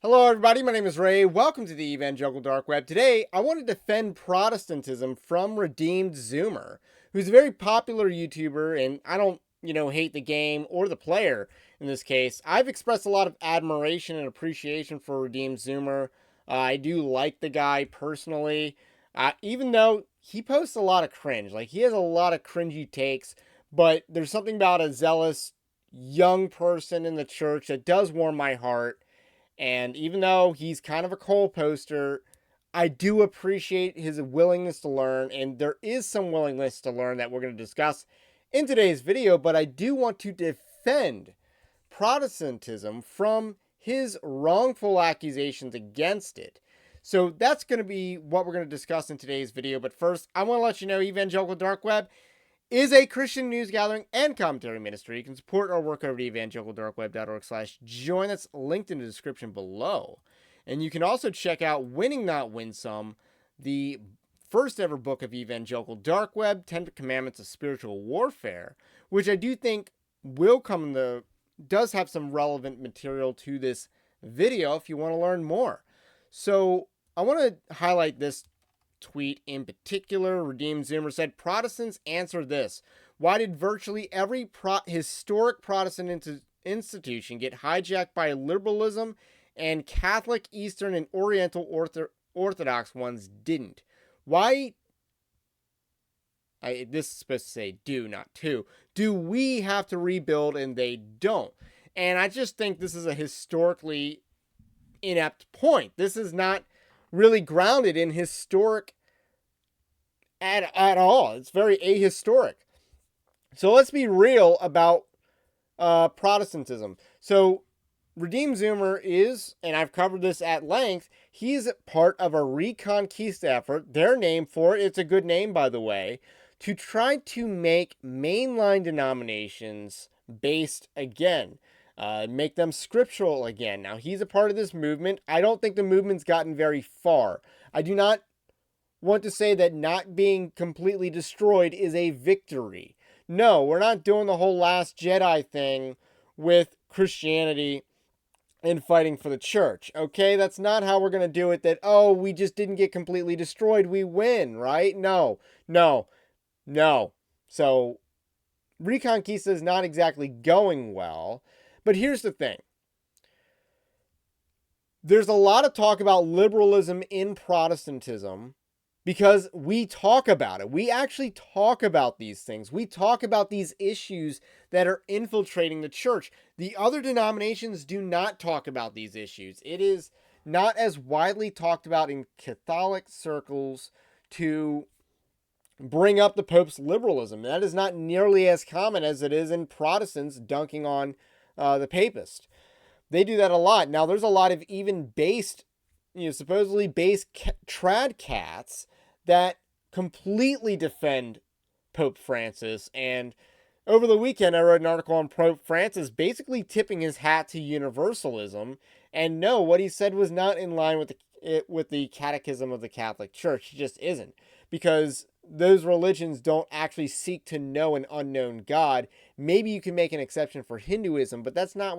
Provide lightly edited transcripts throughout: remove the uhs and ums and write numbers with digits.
Hello, everybody. My name is Ray. Welcome to the Evangelical Dark Web. Today, I want to defend Protestantism from Redeemed Zoomer, who's a very popular YouTuber, and I don't, hate the game or the player in this case. I've expressed a lot of admiration and appreciation for Redeemed Zoomer. I do like the guy personally, even though he posts a lot of cringe. Like, he has a lot of cringy takes, but there's something about a zealous young person in the church that does warm my heart. And even though he's kind of a coal poster, I do appreciate his willingness to learn. And there is some willingness to learn that we're going to discuss in today's video. But I do want to defend Protestantism from his wrongful accusations against it. So that's going to be what we're going to discuss in today's video. But first, I want to let you know Evangelical Dark Web is a Christian news gathering and commentary ministry. You can support our work over at evangelicaldarkweb.org/join. That's linked in the description below. And you can also check out Winning Not Winsome, the first ever book of Evangelical Dark Web, 10 Commandments of Spiritual Warfare, which I do think does have some relevant material to this video if you want to learn more. So I want to highlight this tweet in particular. Redeemed Zoomer said, Protestants answer this. Why did virtually every historic Protestant institution get hijacked by liberalism and Catholic, Eastern, and Oriental Orthodox ones didn't? Why? This is supposed to say do, not to. Do we have to rebuild and they don't? And I just think this is a historically inept point. This is not really grounded in historic at all. It's very ahistoric. So let's be real about Protestantism. So Redeemed Zoomer is, and I've covered this at length, he's part of a Reconquista effort. Their name for it, it's a good name by the way, to try to make mainline denominations based again. Make them scriptural again. Now, he's a part of this movement. I don't think the movement's gotten very far. I do not want to say that not being completely destroyed is a victory. No, we're not doing the whole Last Jedi thing with Christianity and fighting for the church. Okay, that's not how we're going to do it. That, oh, we just didn't get completely destroyed. We win, right? No. So, Reconquista is not exactly going well. But here's the thing. There's a lot of talk about liberalism in Protestantism because we talk about it. We actually talk about these things. We talk about these issues that are infiltrating the church. The other denominations do not talk about these issues. It is not as widely talked about in Catholic circles to bring up the Pope's liberalism. That is not nearly as common as it is in Protestants dunking on the papist. They do that a lot. Now, there's a lot of even supposedly based trad cats that completely defend Pope Francis. And over the weekend, I wrote an article on Pope Francis basically tipping his hat to universalism. And no, what he said was not in line with the Catechism of the Catholic Church. It just isn't. Because those religions don't actually seek to know an unknown God. Maybe you can make an exception for Hinduism, but that's not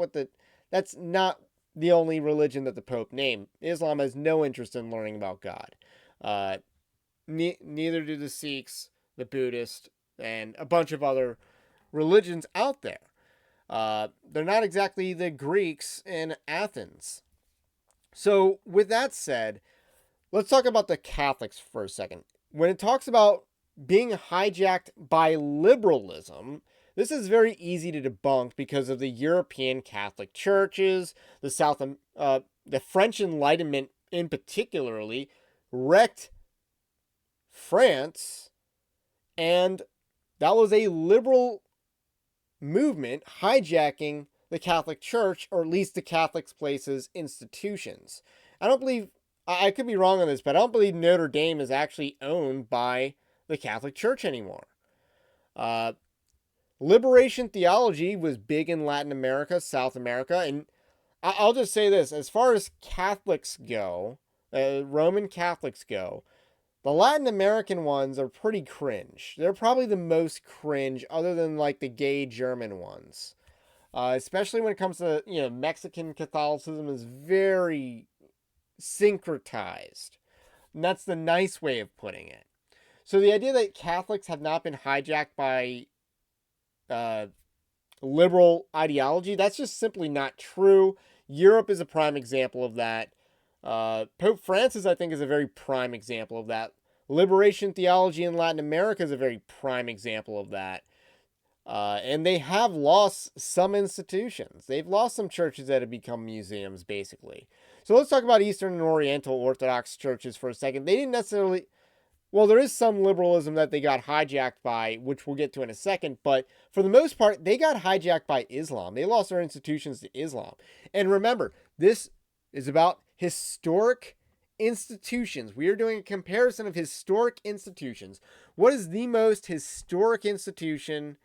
the only religion that the Pope named. Islam has no interest in learning about God. Neither do the Sikhs, the Buddhists, and a bunch of other religions out there. They're not exactly the Greeks in Athens. So with that said, let's talk about the Catholics for a second. When it talks about being hijacked by liberalism, this is very easy to debunk because of the European Catholic churches, the French Enlightenment in particularly wrecked France, and that was a liberal movement hijacking the Catholic Church, or at least the Catholic places, institutions. I could be wrong on this, but I don't believe Notre Dame is actually owned by the Catholic Church anymore. Liberation theology was big in Latin America, South America, and I'll just say this. As far as Catholics go, Roman Catholics go, the Latin American ones are pretty cringe. They're probably the most cringe other than like the gay German ones. especially when it comes to, Mexican Catholicism is very syncretized. And that's the nice way of putting it. So the idea that Catholics have not been hijacked by uh, liberal ideology, that's just simply not true. Europe is a prime example of that. Pope Francis, I think, is a very prime example of that. Liberation theology in Latin America is a very prime example of that. And they have lost some institutions. They've lost some churches that have become museums, basically. So let's talk about Eastern and Oriental Orthodox churches for a second. They didn't necessarily... Well, there is some liberalism that they got hijacked by, which we'll get to in a second, but for the most part, they got hijacked by Islam. They lost their institutions to Islam. And remember, this is about historic institutions. We are doing a comparison of historic institutions. What is the most historic institution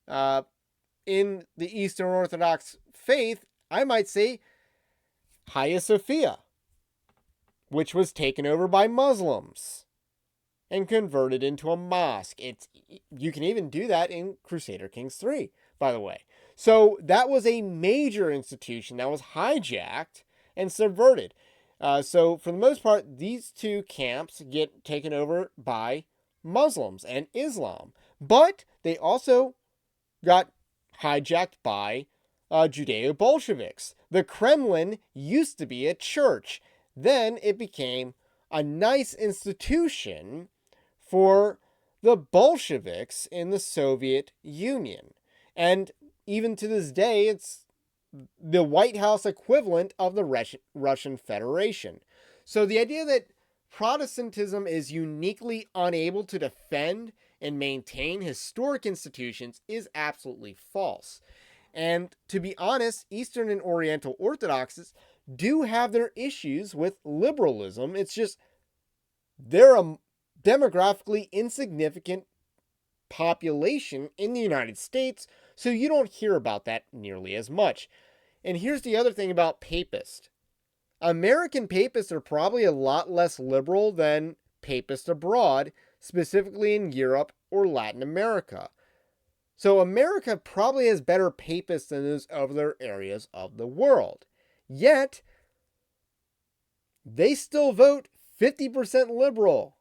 in the Eastern Orthodox faith? I might say Hagia Sophia, which was taken over by Muslims and converted into a mosque. You can even do that in Crusader Kings 3, by the way. So that was a major institution that was hijacked and subverted. So for the most part, these two camps get taken over by Muslims and Islam. But they also got hijacked by Judeo-Bolsheviks. The Kremlin used to be a church. Then it became a nice institution for the Bolsheviks in the Soviet Union. And even to this day, it's the White House equivalent of the Russian Federation. So the idea that Protestantism is uniquely unable to defend and maintain historic institutions is absolutely false. And to be honest, Eastern and Oriental Orthodoxes do have their issues with liberalism. It's just they're a demographically insignificant population in the United States, so you don't hear about that nearly as much. And here's the other thing about papists. American papists are probably a lot less liberal than papists abroad, specifically in Europe or Latin America. So America probably has better papists than those other areas of the world. Yet, they still vote 50% liberal,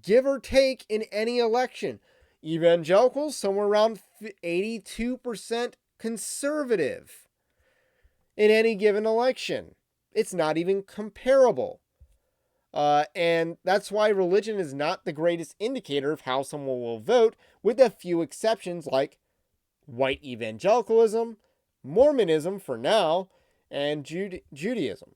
give or take, in any election. Evangelicals, somewhere around 82% conservative in any given election. It's not even comparable. And that's why religion is not the greatest indicator of how someone will vote, with a few exceptions like white evangelicalism, Mormonism for now, and Judaism.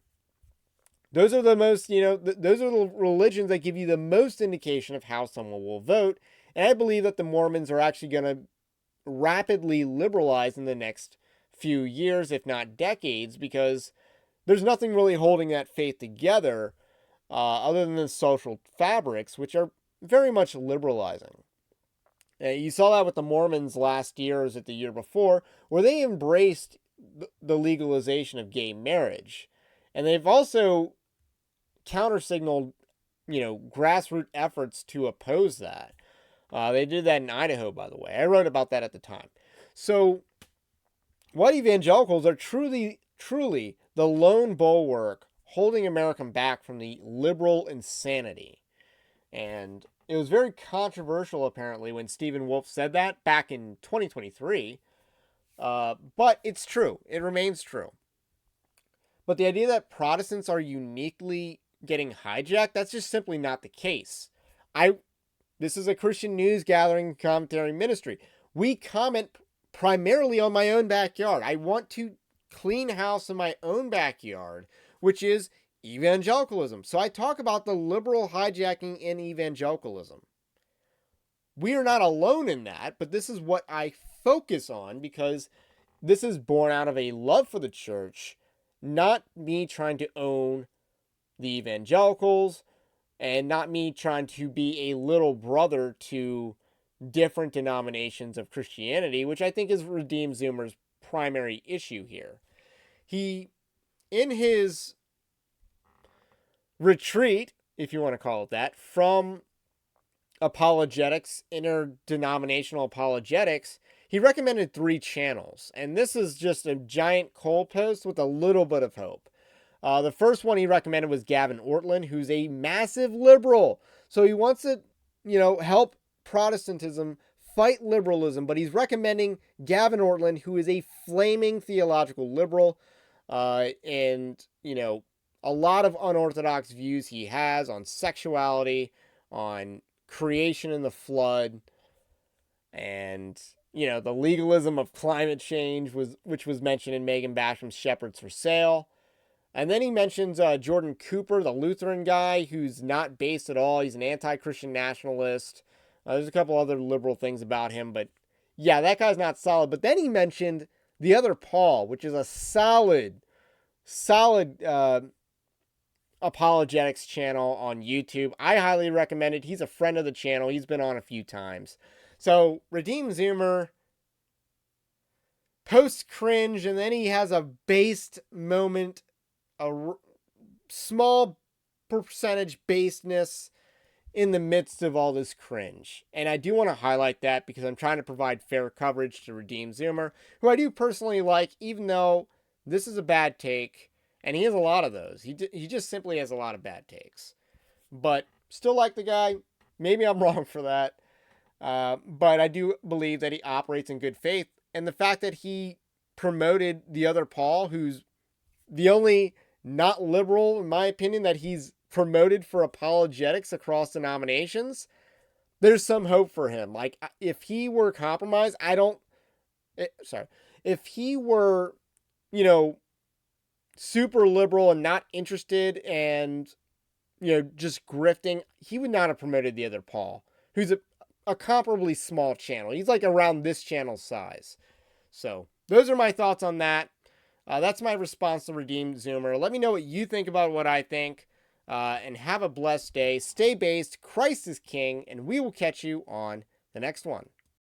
Those are the most, those are the religions that give you the most indication of how someone will vote. And I believe that the Mormons are actually going to rapidly liberalize in the next few years, if not decades, because there's nothing really holding that faith together other than the social fabrics, which are very much liberalizing. You saw that with the Mormons last year, or was it the year before, where they embraced the legalization of gay marriage. And they've also counter-signaled, grassroots efforts to oppose that. They did that in Idaho, by the way. I wrote about that at the time. So, white evangelicals are truly the lone bulwark holding America back from the liberal insanity. And it was very controversial, apparently, when Stephen Wolfe said that back in 2023. But it's true. It remains true. But the idea that Protestants are uniquely getting hijacked, that's just simply not the case. This is a Christian news gathering commentary ministry. We comment primarily on my own backyard. I want to clean house in my own backyard, which is evangelicalism. So I talk about the liberal hijacking in evangelicalism. We are not alone in that, but this is what I focus on because this is born out of a love for the church, not me trying to own the evangelicals and not me trying to be a little brother to different denominations of Christianity, which I think is Redeemed Zoomer's primary issue here. He, in his retreat, if you want to call it that, from apologetics, interdenominational apologetics, he recommended 3 channels, and this is just a giant coal post with a little bit of hope. The first one he recommended was Gavin Ortland, who's a massive liberal. So he wants to, help Protestantism fight liberalism, but he's recommending Gavin Ortland, who is a flaming theological liberal, and, a lot of unorthodox views he has on sexuality, on creation and the flood, and the legalism of climate change, which was mentioned in Megan Basham's Shepherds for Sale. And then he mentions Jordan Cooper, the Lutheran guy, who's not based at all. He's an anti-Christian nationalist. There's a couple other liberal things about him, but yeah, that guy's not solid. But then he mentioned the other Paul, which is a solid apologetics channel on YouTube. I highly recommend it. He's a friend of the channel. He's been on a few times. So Redeemed Zoomer posts cringe, and then he has a based moment, a small percentage basedness in the midst of all this cringe. And I do want to highlight that because I'm trying to provide fair coverage to Redeemed Zoomer, who I do personally like, even though this is a bad take, and he has a lot of those. He just simply has a lot of bad takes. But still like the guy. Maybe I'm wrong for that. But I do believe that he operates in good faith. And the fact that he promoted the other Paul, who's the only not liberal, in my opinion, that he's promoted for apologetics across denominations, there's some hope for him. Like, if he were compromised, if he were, super liberal and not interested and, just grifting, he would not have promoted the other Paul, who's a comparably small channel. He's like around this channel's size. So those are my thoughts on that. That's my response to Redeemed Zoomer. Let me know what you think about what I think. And have a blessed day. Stay based. Christ is King. And we will catch you on the next one.